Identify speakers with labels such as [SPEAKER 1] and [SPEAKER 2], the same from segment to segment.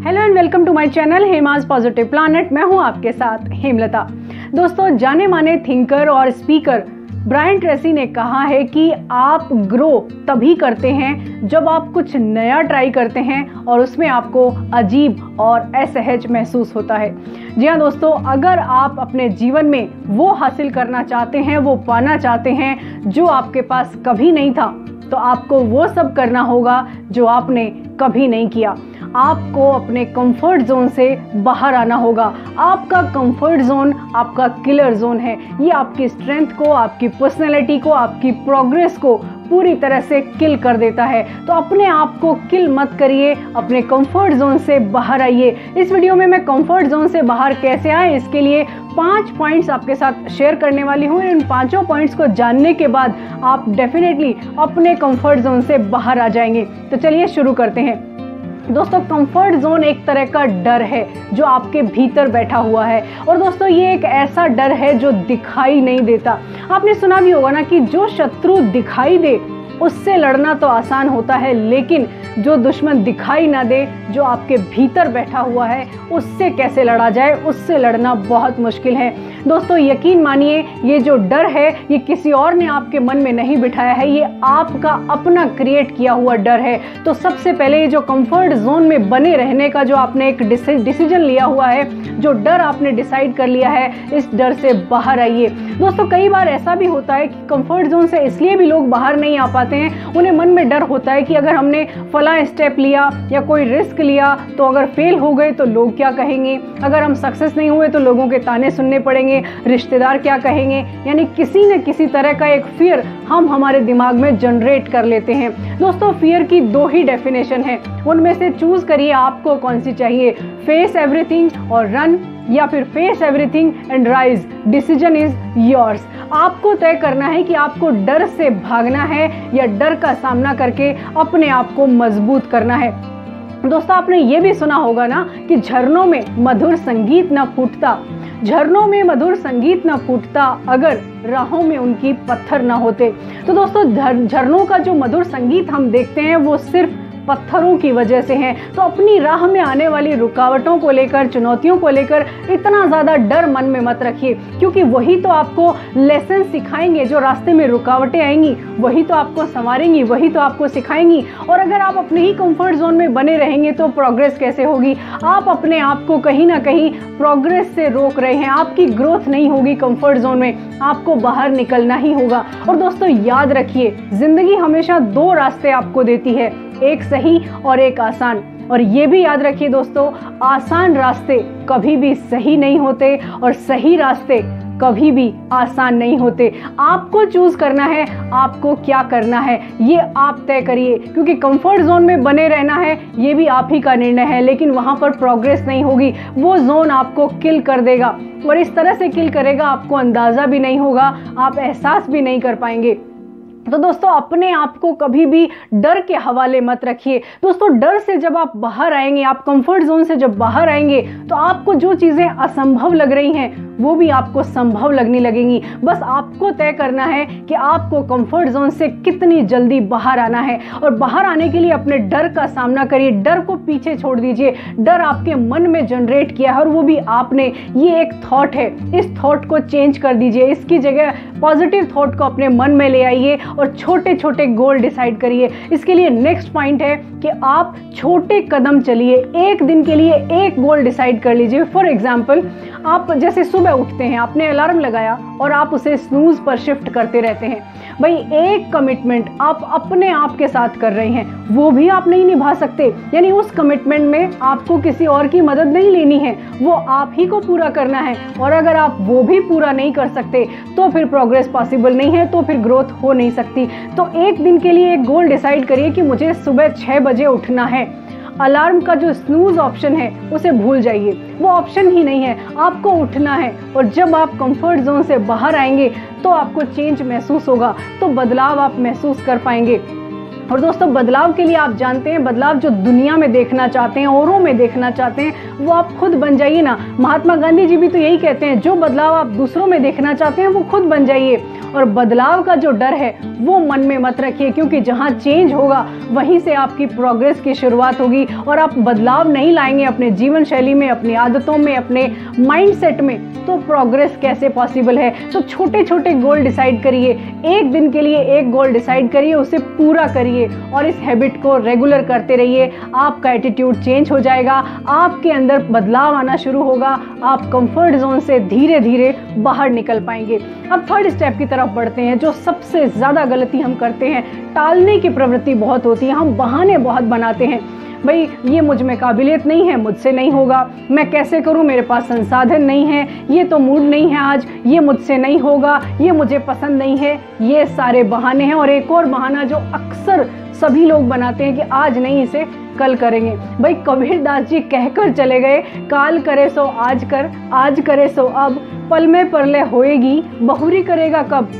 [SPEAKER 1] Hello and welcome to my channel Hema's positive planet. मैं हूं आपके साथ हेमलता। दोस्तों, जाने माने थिंकर और स्पीकर ब्रायन ट्रेसी ने कहा है कि आप ग्रो तभी करते हैं जब आप कुछ नया ट्राई करते हैं और उसमें आपको अजीब और असहज महसूस होता है। जी हाँ दोस्तों, अगर आप अपने जीवन में वो हासिल करना चाहते हैं, वो पाना चाहते हैं जो आपके पास कभी नहीं था, तो आपको वो सब करना होगा जो आपने कभी नहीं किया। आपको अपने कंफर्ट जोन से बाहर आना होगा। आपका कंफर्ट जोन आपका किलर जोन है। ये आपकी स्ट्रेंथ को, आपकी पर्सनैलिटी को, आपकी प्रोग्रेस को पूरी तरह से किल कर देता है। तो अपने आप को किल मत करिए, अपने कंफर्ट जोन से बाहर आइए। इस वीडियो में मैं कंफर्ट जोन से बाहर कैसे आए इसके लिए 5 पॉइंट्स आपके साथ शेयर करने वाली हूँ। इन 5 पॉइंट्स को जानने के बाद आप डेफिनेटली अपने कंफर्ट जोन से बाहर आ जाएंगे। तो चलिए शुरू करते हैं। दोस्तों, कंफर्ट जोन एक तरह का डर है जो आपके भीतर बैठा हुआ है। और दोस्तों, ये एक ऐसा डर है जो दिखाई नहीं देता। आपने सुना भी होगा ना कि जो शत्रु दिखाई दे उससे लड़ना तो आसान होता है, लेकिन जो दुश्मन दिखाई ना दे, जो आपके भीतर बैठा हुआ है, उससे कैसे लड़ा जाए, उससे लड़ना बहुत मुश्किल है। दोस्तों, यकीन मानिए, ये जो डर है ये किसी और ने आपके मन में नहीं बिठाया है, ये आपका अपना क्रिएट किया हुआ डर है। तो सबसे पहले ये जो कंफर्ट जोन में बने रहने का जो आपने एक डिसीजन लिया हुआ है, जो डर आपने डिसाइड कर लिया है, इस डर से बाहर आइए। दोस्तों, कई बार ऐसा भी होता है कि कंफर्ट जोन से इसलिए भी लोग बाहर नहीं आ पाते हैं, उन्हें मन में डर होता है कि अगर हमने फला स्टेप लिया या कोई रिस्क लिया तो अगर फेल हो गए तो लोग क्या कहेंगे, अगर हम सक्सेस नहीं हुए तो लोगों के ताने सुनने पड़ेंगे, रिश्तेदार क्या कहेंगे। यानी किसी न किसी तरह का एक फियर हम हमारे दिमाग में जनरेट कर लेते हैं। दोस्तों, फियर की 2 ही डेफिनेशन है, उनमें से चूज करिए आपको कौन सी चाहिए, फेस एवरीथिंग और रन, या फिर face everything and rise. Decision is yours. आपको तय करना है कि आपको डर से भागना है या डर का सामना करके अपने आप को मजबूत करना है। दोस्तों, आपने ये भी सुना होगा ना कि झरनों में मधुर संगीत न फूटता, झरनों में मधुर संगीत न फूटता अगर राहों में उनकी पत्थर न होते। तो दोस्तों, झरनों का जो मधुर संगीत हम देखते हैं वो सिर्फ पत्थरों की वजह से हैं। तो अपनी राह में आने वाली रुकावटों को लेकर, चुनौतियों को लेकर इतना ज़्यादा डर मन में मत रखिए, क्योंकि वही तो आपको लेसन सिखाएंगे। जो रास्ते में रुकावटें आएंगी वही तो आपको संवारेंगी, वही तो आपको सिखाएंगी। और अगर आप अपने ही कंफर्ट जोन में बने रहेंगे तो प्रोग्रेस कैसे होगी। आप अपने आप को कहीं ना कहीं प्रोग्रेस से रोक रहे हैं। आपकी ग्रोथ नहीं होगी कंफर्ट जोन में, आपको बाहर निकलना ही होगा। और दोस्तों, याद रखिए, जिंदगी हमेशा 2 रास्ते आपको देती है, एक सही और एक आसान। और ये भी याद रखिए दोस्तों, आसान रास्ते कभी भी सही नहीं होते और सही रास्ते कभी भी आसान नहीं होते। आपको चूज करना है, आपको क्या करना है ये आप तय करिए, क्योंकि कंफर्ट जोन में बने रहना है ये भी आप ही का निर्णय है, लेकिन वहां पर प्रोग्रेस नहीं होगी। वो जोन आपको किल कर देगा और इस तरह से किल करेगा, आपको अंदाजा भी नहीं होगा, आप एहसास भी नहीं कर पाएंगे। तो दोस्तों, अपने आप को कभी भी डर के हवाले मत रखिए। दोस्तों, डर से जब आप बाहर आएंगे, आप कंफर्ट जोन से जब बाहर आएंगे, तो आपको जो चीज़ें असंभव लग रही हैं वो भी आपको संभव लगने लगेंगी। बस आपको तय करना है कि आपको कंफर्ट जोन से कितनी जल्दी बाहर आना है। और बाहर आने के लिए अपने डर का सामना करिए, डर को पीछे छोड़ दीजिए। डर आपके मन में जनरेट किया है और वो भी आपने, ये एक थॉट है, इस थॉट को चेंज कर दीजिए। इसकी जगह पॉजिटिव थॉट को अपने मन में ले आइए और छोटे छोटे गोल डिसाइड करिए। इसके लिए नेक्स्ट पॉइंट है कि आप छोटे कदम चलिए। एक दिन के लिए एक गोल डिसाइड कर लीजिए। फॉर एग्जाम्पल, आप जैसे सुबह उठते हैं, आपने अलार्म लगाया और आप उसे स्नूज पर शिफ्ट करते रहते हैं। भाई, एक कमिटमेंट आप अपने आप के साथ कर रहे हैं, वो भी आप नहीं निभा सकते। यानी उस कमिटमेंट में आपको किसी और की मदद नहीं लेनी है, वो आप ही को पूरा करना है। और अगर आप वो भी पूरा नहीं कर सकते तो फिर प्रोग्रेस पॉसिबल नहीं है, तो फिर ग्रोथ हो नहीं सकती। तो एक दिन के लिए एक गोल डिसाइड करिए कि मुझे सुबह 6 बजे उठना है। अलार्म का जो स्नूज ऑप्शन है उसे भूल जाइए, वो ऑप्शन ही नहीं है, आपको उठना है। और जब आप कंफर्ट जोन से बाहर आएंगे तो आपको चेंज महसूस होगा, तो बदलाव आप महसूस कर पाएंगे। और दोस्तों बदलाव के लिए आप जानते हैं, बदलाव जो दुनिया में देखना चाहते हैं, औरों में देखना चाहते हैं, वो आप खुद बन जाइए ना। महात्मा गांधी जी भी तो यही कहते हैं, जो बदलाव आप दूसरों में देखना चाहते हैं वो खुद बन जाइए। और बदलाव का जो डर है वो मन में मत रखिए, क्योंकि जहां चेंज होगा वहीं से आपकी प्रोग्रेस की शुरुआत होगी। और आप बदलाव नहीं लाएंगे अपने जीवन शैली में, अपनी आदतों में, अपने माइंडसेट में, तो प्रोग्रेस कैसे पॉसिबल है। तो छोटे छोटे गोल डिसाइड करिए, एक दिन के लिए एक गोल डिसाइड करिए, उसे पूरा करिए और इस हैबिट को रेगुलर करते रहिए। आपका एटीट्यूड चेंज हो जाएगा, आपके अंदर बदलाव आना शुरू होगा, आप कंफर्ट जोन से धीरे धीरे बाहर निकल पाएंगे। अब थर्ड स्टेप की तरफ बढ़ते हैं, जो सबसे ज्यादा गलती हम करते हैं। टालने की प्रवृत्ति बहुत होती है, हम बहाने बहुत बनाते हैं। भाई ये मुझ में काबिलियत नहीं है, मुझसे नहीं होगा, मैं कैसे करूं, मेरे पास संसाधन नहीं है, ये तो मूड नहीं है आज, ये मुझसे नहीं होगा, ये मुझे पसंद नहीं है। ये सारे बहाने हैं। और एक और बहाना जो अक्सर सभी लोग बनाते हैं कि आज नहीं, इसे कल करेंगे। भाई कबीर दास जी कहकर चले गए, काल करे सो आज कर, आज करे सो अब, पल में परलय होएगी, बहुरी करेगा कब।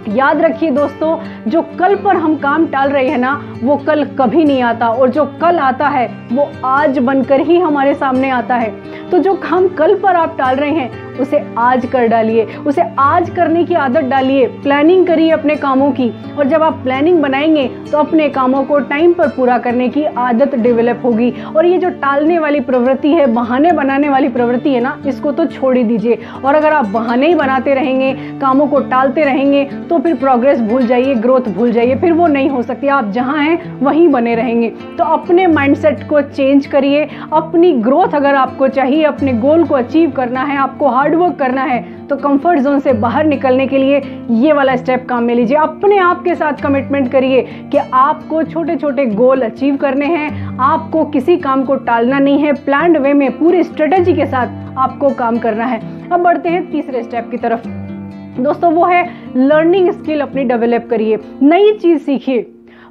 [SPEAKER 1] याद रखिए दोस्तों, जो कल पर हम काम टाल रहे हैं ना, वो कल कभी नहीं आता, और जो कल आता है वो आज बनकर ही हमारे सामने आता है। तो जो काम कल पर आप टाल रहे हैं उसे आज कर डालिए, उसे आज करने की आदत डालिए। प्लानिंग करिए अपने कामों की, और जब आप प्लानिंग बनाएंगे तो अपने कामों को टाइम पर पूरा करने की आदत डेवलप होगी। और ये जो टालने वाली प्रवृत्ति है, बहाने बनाने वाली प्रवृत्ति है ना, इसको तो छोड़ ही दीजिए। और अगर आप बहाने ही बनाते रहेंगे, कामों को टालते रहेंगे, तो फिर प्रोग्रेस भूल जाइए, ग्रोथ भूल जाइए, फिर वो नहीं हो सकती। आप जहाँ हैं वहीं बने रहेंगे। तो अपने माइंडसेट को चेंज करिए। अपनी ग्रोथ अगर आपको चाहिए, अपने गोल को अचीव करना है, आपको हार्ड वर्क करना है, तो कंफर्ट जोन से बाहर निकलने के लिए ये वाला स्टेप काम में लीजिए। अपने आप के साथ कमिटमेंट करिए कि आपको छोटे छोटे गोल अचीव करने हैं, आपको किसी काम को टालना नहीं है, प्लान्ड वे में पूरी स्ट्रेटेजी के साथ आपको काम करना है। अब बढ़ते हैं तीसरे स्टेप की तरफ दोस्तों, वो है लर्निंग स्किल अपनी डेवलप करिए, नई चीज सीखिए।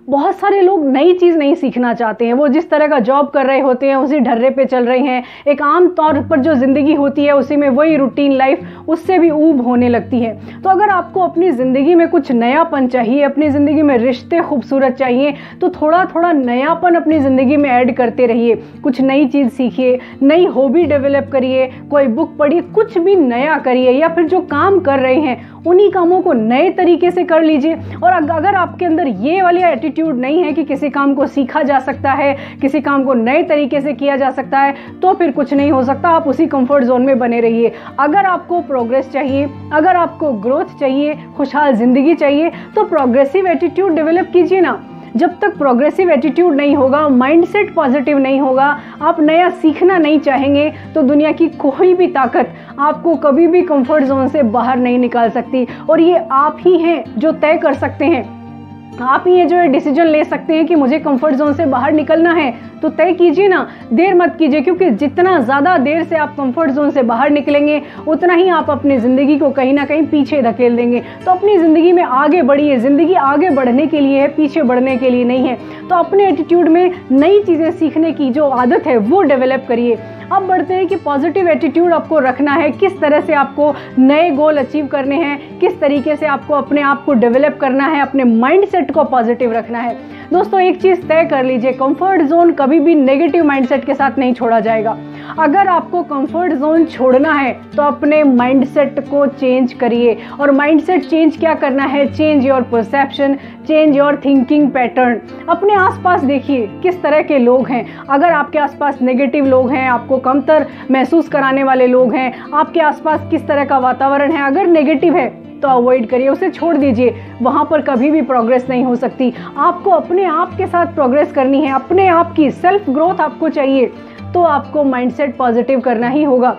[SPEAKER 1] बहुत सारे लोग नई चीज़ नहीं सीखना चाहते हैं, वो जिस तरह का जॉब कर रहे होते हैं उसी ढर्रे पे चल रहे हैं। एक आम तौर पर जो ज़िंदगी होती है उसी में वही रूटीन लाइफ, उससे भी ऊब होने लगती है। तो अगर आपको अपनी ज़िंदगी में कुछ नयापन चाहिए, अपनी ज़िंदगी में रिश्ते खूबसूरत चाहिए, तो थोड़ा थोड़ा नयापन अपनी ज़िंदगी में ऐड करते रहिए। कुछ नई चीज़ सीखिए, नई हॉबी डेवलप करिए, कोई बुक पढ़िए, कुछ भी नया करिए, या फिर जो काम कर रहे हैं उन्हीं कामों को नए तरीके से कर लीजिए। और अगर आपके अंदर ये वाली एटीट्यूड नहीं है कि किसी काम को सीखा जा सकता है, किसी काम को नए तरीके से किया जा सकता है, तो फिर कुछ नहीं हो सकता। आप उसी कंफर्ट जोन में बने रहिए। अगर आपको प्रोग्रेस चाहिए, अगर आपको ग्रोथ चाहिए, खुशहाल जिंदगी चाहिए, तो प्रोग्रेसिव एटीट्यूड डेवलप कीजिए ना। जब तक प्रोग्रेसिव एटीट्यूड नहीं होगा, माइंडसेट पॉजिटिव नहीं होगा, आप नया सीखना नहीं चाहेंगे, तो दुनिया की कोई भी ताकत आपको कभी भी कंफर्ट जोन से बाहर नहीं निकाल सकती। और ये आप ही हैं जो तय कर सकते हैं, आप ही ये जो है डिसीजन ले सकते हैं कि मुझे कंफर्ट जोन से बाहर निकलना है, तो तय कीजिए ना, देर मत कीजिए। क्योंकि जितना ज़्यादा देर से आप कंफर्ट जोन से बाहर निकलेंगे, उतना ही आप अपनी ज़िंदगी को कहीं ना कहीं पीछे धकेल देंगे। तो अपनी ज़िंदगी में आगे बढ़िए। ज़िंदगी आगे बढ़ने के लिए है, पीछे बढ़ने के लिए नहीं है। तो अपने एटीट्यूड में नई चीज़ें सीखने की जो आदत है वो डेवलप करिए। अब बढ़ते हैं कि पॉजिटिव एटीट्यूड आपको रखना है, किस तरह से आपको नए गोल अचीव करने हैं, किस तरीके से आपको अपने आप को डेवलप करना है, अपने माइंडसेट को पॉजिटिव रखना है। दोस्तों एक चीज़ तय कर लीजिए, कंफर्ट जोन कभी भी नेगेटिव माइंडसेट के साथ नहीं छोड़ा जाएगा। अगर आपको कंफर्ट जोन छोड़ना है तो अपने माइंडसेट को चेंज करिए। और माइंडसेट चेंज क्या करना है? Change your perception, change your thinking pattern. अपने आसपास देखिए किस तरह के लोग हैं। अगर आपके आसपास नेगेटिव लोग हैं, आपको कमतर महसूस कराने वाले लोग हैं, आपके आसपास किस तरह का वातावरण है, अगर नेगेटिव है तो अवॉइड करिए, उसे छोड़ दीजिए। वहाँ पर कभी भी प्रोग्रेस नहीं हो सकती। आपको अपने आप के साथ प्रोग्रेस करनी है, अपने आप की सेल्फ ग्रोथ आपको चाहिए, तो आपको माइंडसेट पॉजिटिव करना ही होगा।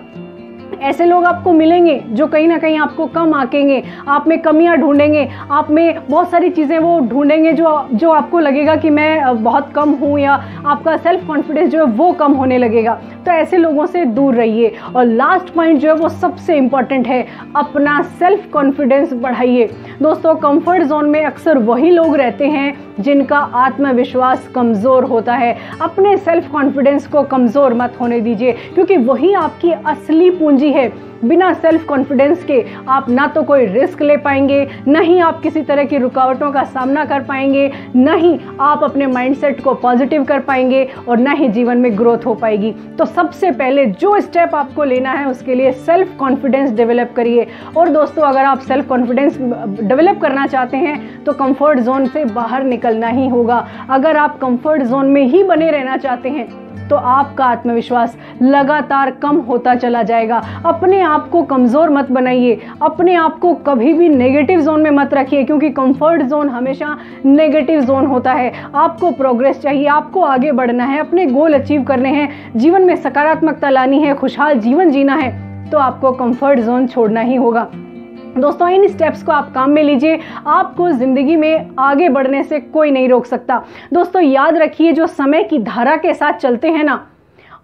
[SPEAKER 1] ऐसे लोग आपको मिलेंगे जो कहीं ना कहीं आपको कम आंकेंगे, आप में कमियां ढूंढेंगे, आप में बहुत सारी चीज़ें वो ढूंढेंगे जो आपको लगेगा कि मैं बहुत कम हूँ, या आपका सेल्फ कॉन्फिडेंस जो है वो कम होने लगेगा। तो ऐसे लोगों से दूर रहिए। और लास्ट पॉइंट जो है वो सबसे इम्पॉर्टेंट है, अपना सेल्फ कॉन्फिडेंस बढ़ाइए। दोस्तों कंफर्ट जोन में अक्सर वही लोग रहते हैं जिनका आत्मविश्वास कमज़ोर होता है। अपने सेल्फ कॉन्फिडेंस को कमज़ोर मत होने दीजिए, क्योंकि वही आपकी असली पूंजी है। बिना सेल्फ कॉन्फिडेंस के आप ना तो कोई रिस्क ले पाएंगे, ना ही आप किसी तरह की रुकावटों का सामना कर पाएंगे, ना ही आप अपने माइंडसेट को पॉजिटिव कर पाएंगे, और ना ही जीवन में ग्रोथ हो पाएगी। तो सबसे पहले जो स्टेप आपको लेना है उसके लिए सेल्फ कॉन्फिडेंस डेवलप करिए। और दोस्तों, अगर आप सेल्फ कॉन्फिडेंस डेवलप करना चाहते हैं तो कंफर्ट जोन से बाहर निकलना ही होगा। अगर आप कंफर्ट जोन में ही बने रहना चाहते हैं तो आपका आत्मविश्वास लगातार कम होता चला जाएगा। अपने आप को कमज़ोर मत बनाइए, अपने आप को कभी भी नेगेटिव जोन में मत रखिए, क्योंकि कंफर्ट जोन हमेशा नेगेटिव जोन होता है। आपको प्रोग्रेस चाहिए, आपको आगे बढ़ना है, अपने गोल अचीव करने हैं, जीवन में सकारात्मकता लानी है, खुशहाल जीवन जीना है, तो आपको कंफर्ट जोन छोड़ना ही होगा। दोस्तों, इन स्टेप्स को आप काम में लीजिए, आपको जिंदगी में आगे बढ़ने से कोई नहीं रोक सकता। दोस्तों, याद रखिए, जो समय की धारा के साथ चलते हैं ना,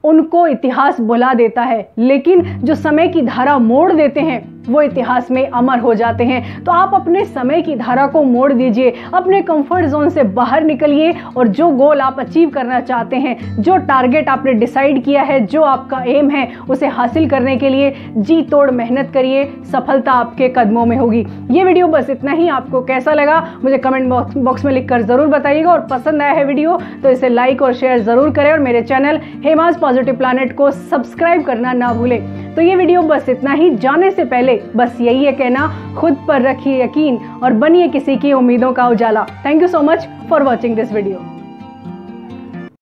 [SPEAKER 1] उनको इतिहास भुला देता है, लेकिन जो समय की धारा मोड़ देते हैं वो इतिहास में अमर हो जाते हैं। तो आप अपने समय की धारा को मोड़ दीजिए, अपने कंफर्ट जोन से बाहर निकलिए, और जो गोल आप अचीव करना चाहते हैं, जो टारगेट आपने डिसाइड किया है, जो आपका एम है, उसे हासिल करने के लिए जी तोड़ मेहनत करिए। सफलता आपके कदमों में होगी। ये वीडियो बस इतना ही। आपको कैसा लगा मुझे कमेंट बॉक्स में लिखकर ज़रूर बताइएगा, और पसंद आया है वीडियो तो इसे लाइक और शेयर ज़रूर करें, और मेरे चैनल हेमाज पॉजिटिव प्लैनेट को सब्सक्राइब करना ना भूलें। तो ये वीडियो बस इतना ही। जाने से पहले बस यही है कहना, खुद पर रखिए यकीन और बनिए किसी की उम्मीदों का उजाला। Thank you so much for watching this video.